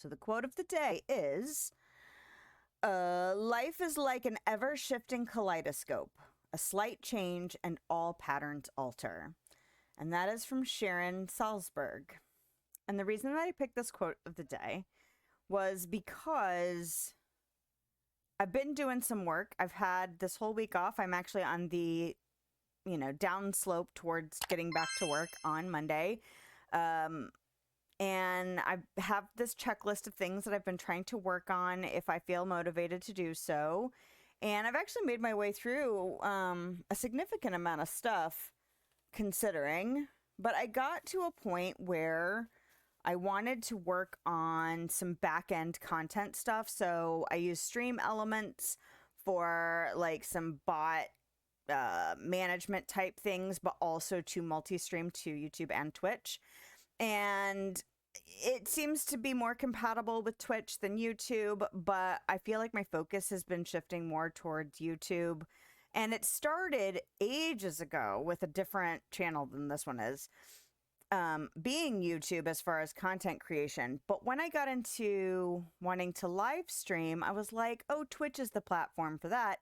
So the quote of the day is, life is like an ever-shifting kaleidoscope. A slight change and all patterns alter. And that is from Sharon Salzberg. And the reason that I picked this quote of the day was because I've been doing some work. I've had this whole week off. I'm actually on the, down slope towards getting back to work on Monday. And I have this checklist of things that I've been trying to work on if I feel motivated to do so. And I've actually made my way through a significant amount of stuff considering, but I got to a point where I wanted to work on some back-end content stuff. So I use Stream Elements for like some bot management type things, but also to multi-stream to YouTube and Twitch. And it seems to be more compatible with Twitch than YouTube, but I feel like my focus has been shifting more towards YouTube. And it started ages ago with a different channel than this one is, being YouTube as far as content creation. But when I got into wanting to live stream, I was like, oh, Twitch is the platform for that.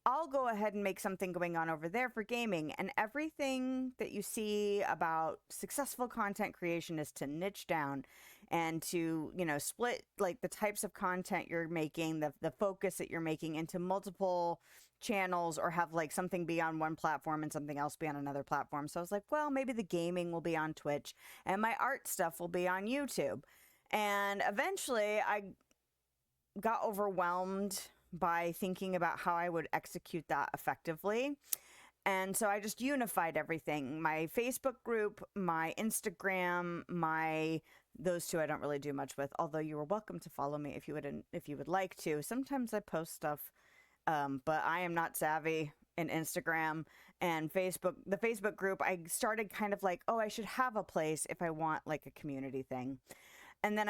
I'll go ahead and make something going on over there for gaming. And everything that you see about successful content creation is to niche down and to, split like the types of content you're making, the focus that you're making into multiple channels, or have like something be on one platform and something else be on another platform. So I was like, well, maybe the gaming will be on Twitch and my art stuff will be on YouTube. And eventually I got overwhelmed by thinking about how I would execute that effectively. And so I just unified everything. My Facebook group, my Instagram, those two I don't really do much with, although you are welcome to follow me if you would like to. Sometimes I post stuff, but I am not savvy in Instagram and Facebook. The Facebook group, I started kind of like, oh, I should have a place if I want like a community thing. And then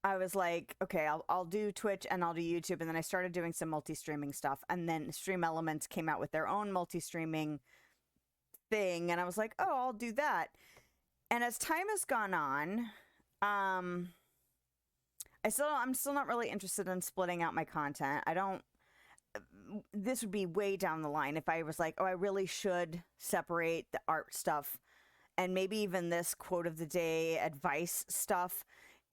I was like, okay, I'll do Twitch and I'll do YouTube. And then I started doing some multi-streaming stuff. And then Stream Elements came out with their own multi-streaming thing. And I was like, oh, I'll do that. And as time has gone on, I'm still not really interested in splitting out my content. This would be way down the line if I was like, oh, I really should separate the art stuff and maybe even this quote of the day advice stuff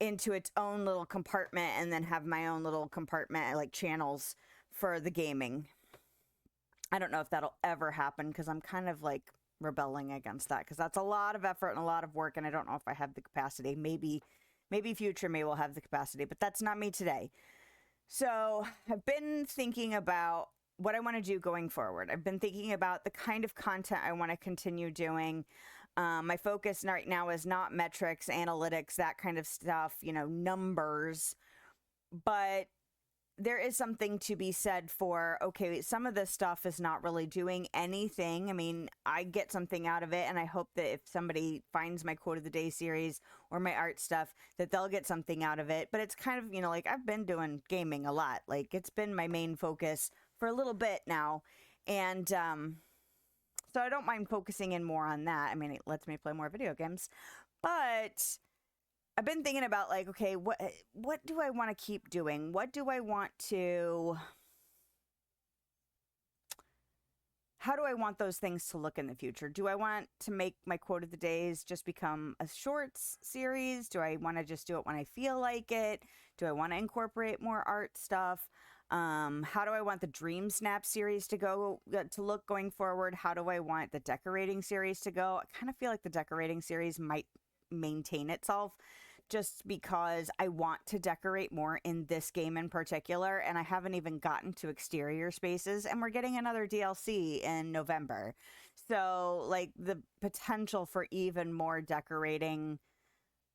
into its own little compartment, and then have my own little compartment, like channels for the gaming. I don't know if that'll ever happen because I'm kind of like rebelling against that, because that's a lot of effort and a lot of work, and I don't know if I have the capacity. Maybe future me will have the capacity, but that's not me today. So I've been thinking about what I want to do going forward. I've been thinking about the kind of content I want to continue doing. My focus right now is not metrics, analytics, that kind of stuff, numbers. But there is something to be said for, okay, some of this stuff is not really doing anything. I mean, I get something out of it, and I hope that if somebody finds my quote of the day series or my art stuff, that they'll get something out of it. But it's kind of, like I've been doing gaming a lot. Like it's been my main focus for a little bit now. And, so I don't mind focusing in more on that. I mean, it lets me play more video games. But I've been thinking about like, okay, what do I want to keep doing? What do I want to... How do I want those things to look in the future? Do I want to make my quote of the days just become a shorts series? Do I want to just do it when I feel like it? Do I want to incorporate more art stuff? How do I want the Dream Snap series to look going forward? How do I want the decorating series to go? I kind of feel like the decorating series might maintain itself just because I want to decorate more in this game in particular, and I haven't even gotten to exterior spaces, and we're getting another DLC in November. So like the potential for even more decorating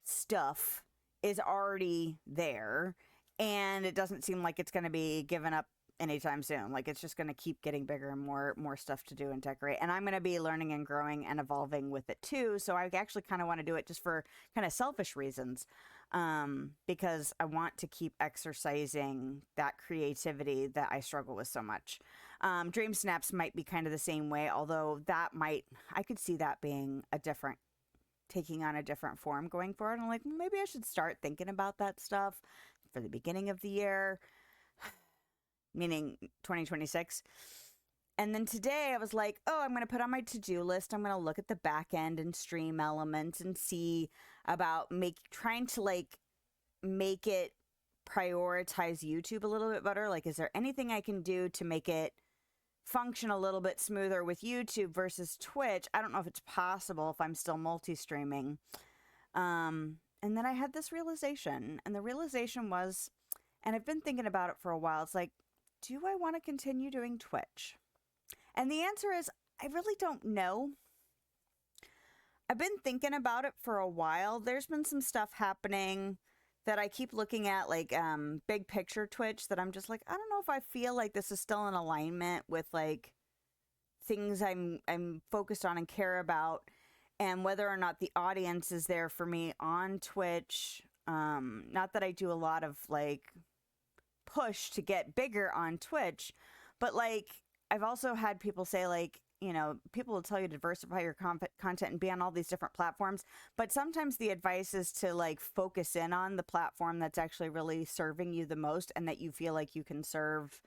stuff is already there. And it doesn't seem like it's going to be given up anytime soon. Like it's just going to keep getting bigger and more stuff to do and decorate. And I'm going to be learning and growing and evolving with it too. So I actually kind of want to do it just for kind of selfish reasons, because I want to keep exercising that creativity that I struggle with so much. Dream Snaps might be kind of the same way, although I could see that being a different taking on a different form going forward. I'm like, maybe I should start thinking about that stuff for the beginning of the year, meaning 2026. And then today I was like, oh, I'm going to put on my to-do list. I'm going to look at the back end and stream elements and see about trying to like make it prioritize YouTube a little bit better. Like, is there anything I can do to make it function a little bit smoother with YouTube versus Twitch? I don't know if it's possible if I'm still multi-streaming. And then I had this realization, and the realization was, and I've been thinking about it for a while, it's like, do I want to continue doing Twitch? And the answer is, I really don't know. I've been thinking about it for a while. There's been some stuff happening that I keep looking at, like big picture Twitch, that I'm just like, I don't know if I feel like this is still in alignment with like things I'm focused on and care about, and whether or not the audience is there for me on Twitch. Not that I do a lot of like push to get bigger on Twitch, but like I've also had people say, like, you know, people will tell you to diversify your content and be on all these different platforms, but sometimes the advice is to like focus in on the platform that's actually really serving you the most and that you feel like you can serve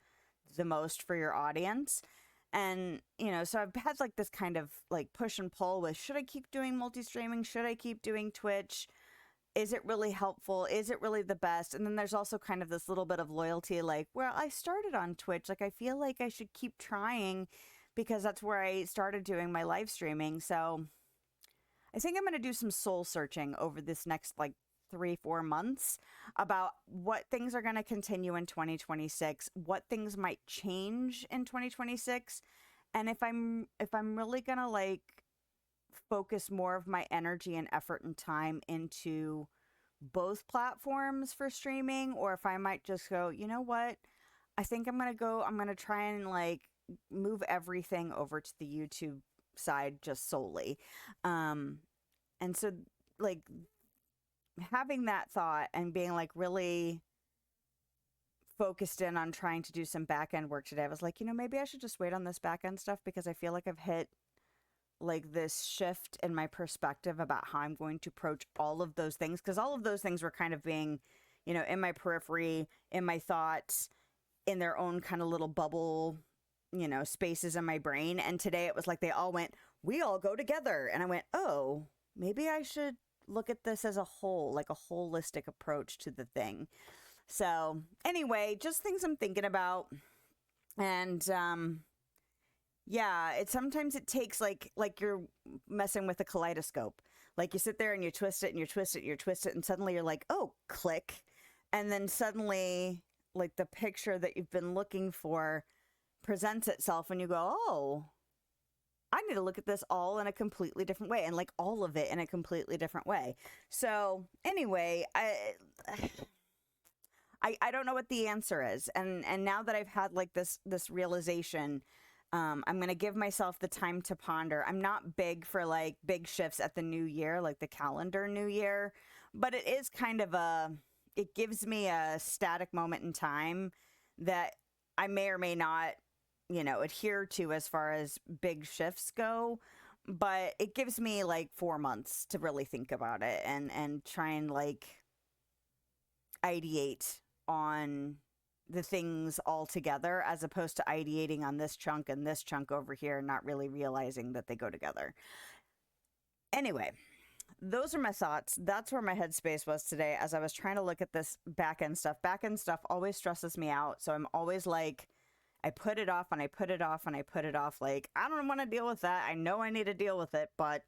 the most for your audience. And, you know, so I've had like this kind of like push and pull with, should I keep doing multi-streaming? Should I keep doing Twitch? Is it really helpful? Is it really the best? And then there's also kind of this little bit of loyalty, like, well, I started on Twitch. Like, I feel like I should keep trying because that's where I started doing my live streaming. So I think I'm going to do some soul searching over this next like 3-4 months about what things are going to continue in 2026, what things might change in 2026. And if I'm really going to like focus more of my energy and effort and time into both platforms for streaming, or if I might just go, you know what, I think I'm going to try and like move everything over to the YouTube side just solely. And so like having that thought and being like really focused in on trying to do some back end work today, I was like, you know, maybe I should just wait on this back end stuff because I feel like I've hit like this shift in my perspective about how I'm going to approach all of those things, because all of those things were kind of being, you know, in my periphery, in my thoughts, in their own kind of little bubble, you know, spaces in my brain. And today it was like they all went, we all go together. And I went, oh, maybe I should look at this as a whole, like a holistic approach to the thing. So anyway, just things I'm thinking about. And yeah, sometimes it takes like you're messing with a kaleidoscope. Like you sit there and you twist it and you twist it and you twist it, and suddenly you're like, oh, click. And then suddenly like the picture that you've been looking for presents itself and you go, oh, I need to look at this all in a completely different way, and like all of it in a completely different way. So anyway, I don't know what the answer is. And now that I've had like this realization, I'm going to give myself the time to ponder. I'm not big for like big shifts at the new year, like the calendar new year, but it is kind of it gives me a static moment in time that I may or may not, you know, adhere to as far as big shifts go. But it gives me like 4 months to really think about it and try and like ideate on the things all together, as opposed to ideating on this chunk and this chunk over here and not really realizing that they go together. Anyway, those are my thoughts. That's where my headspace was today as I was trying to look at this back end stuff. Back end stuff always stresses me out. So I'm always like, I put it off and I put it off and I put it off. Like, I don't want to deal with that. I know I need to deal with it. But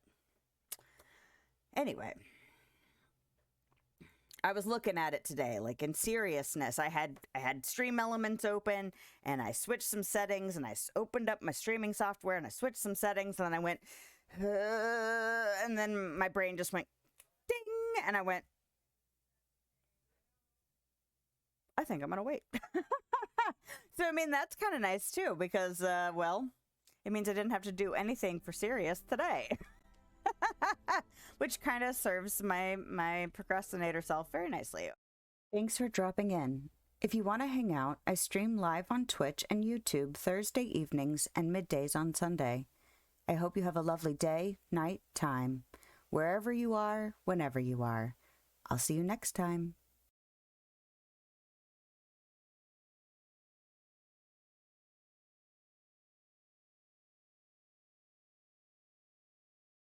anyway, I was looking at it today, like in seriousness. I had Stream Elements open and I switched some settings and I opened up my streaming software and I switched some settings and then I went, and then my brain just went ding and I went, I think I'm going to wait. So, I mean, that's kind of nice too, because, well, it means I didn't have to do anything for serious today. Which kind of serves my procrastinator self very nicely. Thanks for dropping in. If you want to hang out, I stream live on Twitch and YouTube Thursday evenings and middays on Sunday. I hope you have a lovely day, night, time, wherever you are, whenever you are. I'll see you next time.